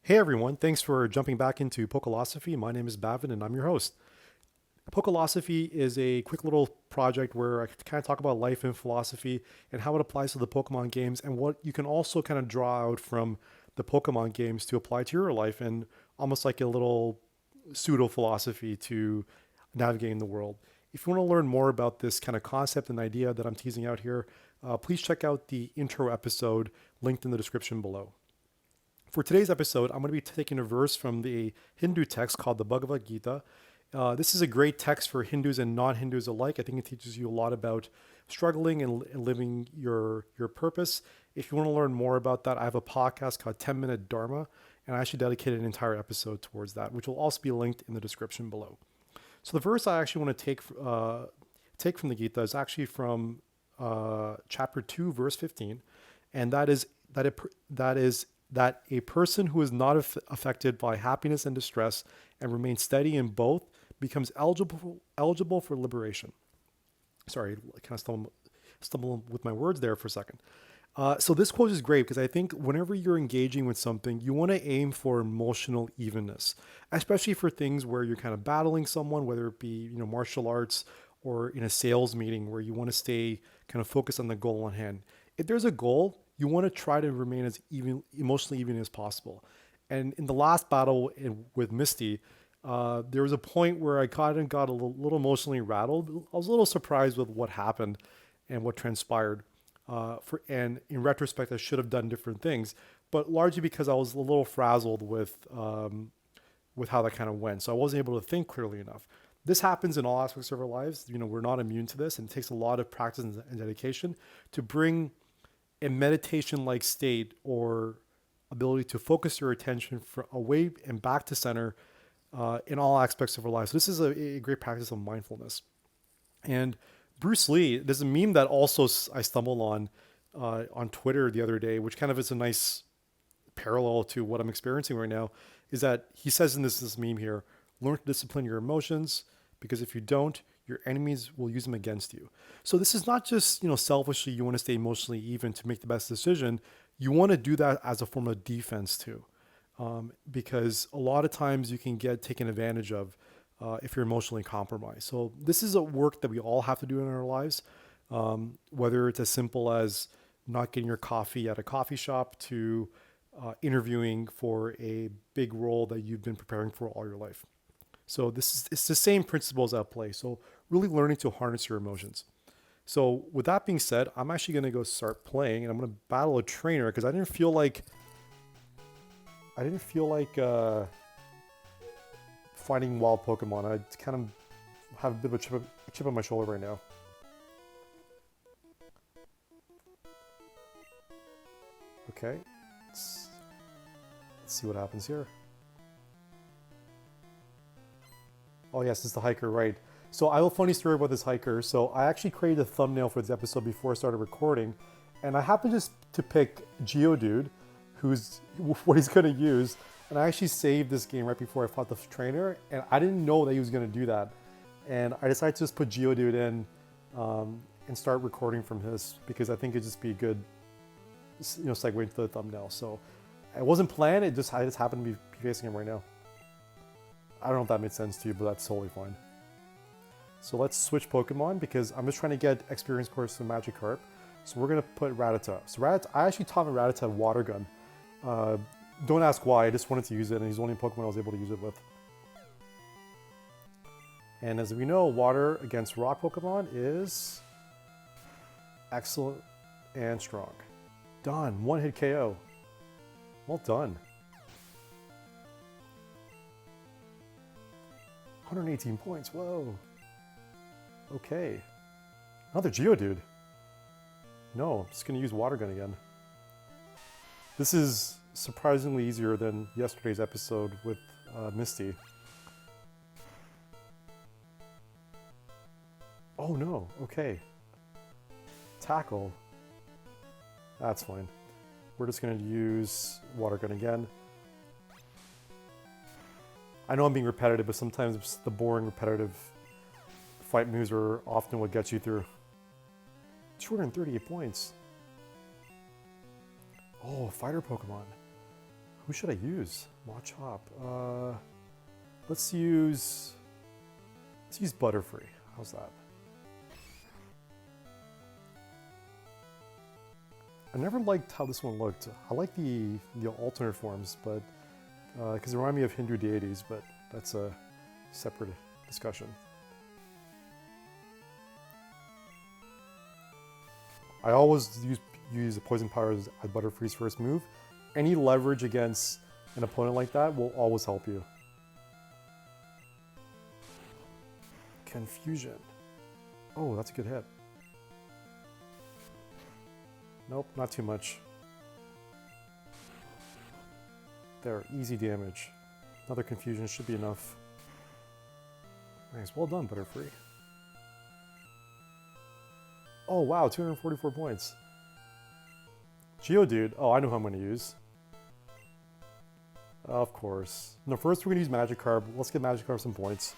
Hey everyone, thanks for jumping back into Pokélosophy. My name is Bavin and I'm your host. Pokélosophy is a quick little project where I kind of talk about life and philosophy and how it applies to the Pokemon games and what you can also kind of draw out from the Pokemon games to apply to your life and almost like a little pseudo philosophy to navigating the world. If you want to learn more about this kind of concept and idea that I'm teasing out here, please check out the intro episode linked in the description below. For today's episode, I'm going to be taking a verse from the Hindu text called the Bhagavad Gita. This is a great text for Hindus and non-Hindus alike. I think it teaches you a lot about struggling and living your purpose. If you want to learn more about that, I have a podcast called 10-Minute Dharma, and I actually dedicated an entire episode towards that, which will also be linked in the description below. So the verse I actually want to take from the Gita is actually from chapter 2, verse 15, and that a person who is not affected by happiness and distress and remains steady in both becomes eligible for liberation. Sorry, I kind of stumbled with my words there for a second. So this quote is great because I think whenever you're engaging with something, you want to aim for emotional evenness, especially for things where you're kind of battling someone, whether it be martial arts or in a sales meeting where you want to stay kind of focused on the goal on hand. If there's a goal, you want to try to remain as emotionally even as possible. And in the last battle with Misty, there was a point where I got a little emotionally rattled. I was a little surprised with what happened and what transpired. And in retrospect, I should have done different things, but largely because I was a little frazzled with how that kind of went. So I wasn't able to think clearly enough. This happens in all aspects of our lives. We're not immune to this, and it takes a lot of practice and dedication to bring a meditation-like state or ability to focus your attention away and back to center in all aspects of our lives. So this is a great practice of mindfulness. And Bruce Lee, there's a meme that also I stumbled on Twitter the other day, which kind of is a nice parallel to what I'm experiencing right now, is that he says in this meme here, learn to discipline your emotions, because if you don't, your enemies will use them against you. So this is not just, selfishly you want to stay emotionally even to make the best decision. You want to do that as a form of defense too, because a lot of times you can get taken advantage of if you're emotionally compromised. So this is a work that we all have to do in our lives, whether it's as simple as not getting your coffee at a coffee shop to interviewing for a big role that you've been preparing for all your life. So it's the same principles at play. So really learning to harness your emotions. So with that being said, I'm actually going to go start playing, and I'm going to battle a trainer because I didn't feel like fighting wild Pokemon. I kind of have a bit of a chip on my shoulder right now. Okay, let's see what happens here. Oh yes, it's the hiker, right. So I have a funny story about this hiker. So I actually created a thumbnail for this episode before I started recording, and I happened just to pick Geodude, who's what he's going to use, and I actually saved this game right before I fought the trainer, and I didn't know that he was going to do that. And I decided to just put Geodude in and start recording from his, because I think it'd just be a good segue into the thumbnail. So it wasn't planned, I just happened to be facing him right now. I don't know if that made sense to you, but that's totally fine. So let's switch Pokemon because I'm just trying to get experience points from Magikarp. So we're going to put Rattata. So I actually taught my Rattata Water Gun. Don't ask why, I just wanted to use it, and he's the only Pokemon I was able to use it with. And as we know, water against rock Pokemon is excellent and strong. Done. One hit KO. Well done. 118 points. Whoa. Okay. Another Geodude. No, I'm just going to use Water Gun again. This is surprisingly easier than yesterday's episode with Misty. Oh no, okay. Tackle. That's fine. We're just going to use Water Gun again. I know I'm being repetitive, but sometimes the boring, repetitive fight moves are often what gets you through. 238 points. Oh, fighter Pokemon. Who should I use? Machop. Let's use Butterfree. How's that? I never liked how this one looked. I like the alternate forms, but because it reminded me of Hindu deities, but that's a separate discussion. I always use the poison power as Butterfree's first move. Any leverage against an opponent like that will always help you. Confusion. Oh, that's a good hit. Nope, not too much. There, easy damage. Another confusion should be enough. Nice, well done, Butterfree. Oh wow, 244 points. Geodude, oh I know who I'm going to use. Of course. No, first we're going to use Magikarp. Let's get Magikarp some points.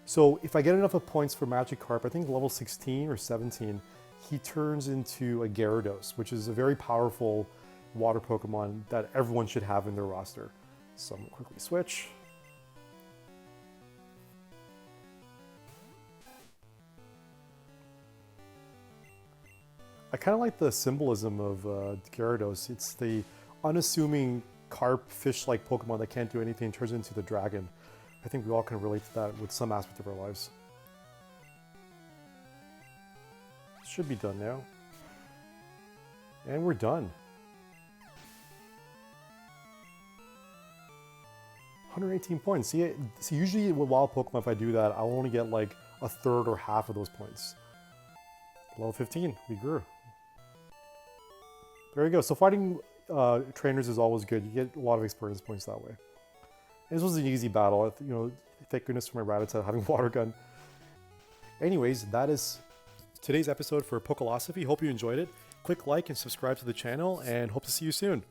So if I get enough of points for Magikarp, I think level 16 or 17, he turns into a Gyarados, which is a very powerful water Pokemon that everyone should have in their roster. So I'm going to quickly switch. I kind of like the symbolism of Gyarados. It's the unassuming carp, fish-like Pokemon that can't do anything, turns into the dragon. I think we all can relate to that with some aspect of our lives. Should be done now. And we're done. 118 points. See, usually with wild Pokemon, if I do that, I'll only get like a third or half of those points. Level 15, we grew. There you go. So fighting trainers is always good. You get a lot of experience points that way. And this was an easy battle. You know, thank goodness for my Rattata having Water Gun. Anyways, that is today's episode for Pokélosophy. Hope you enjoyed it. Click like and subscribe to the channel, and hope to see you soon.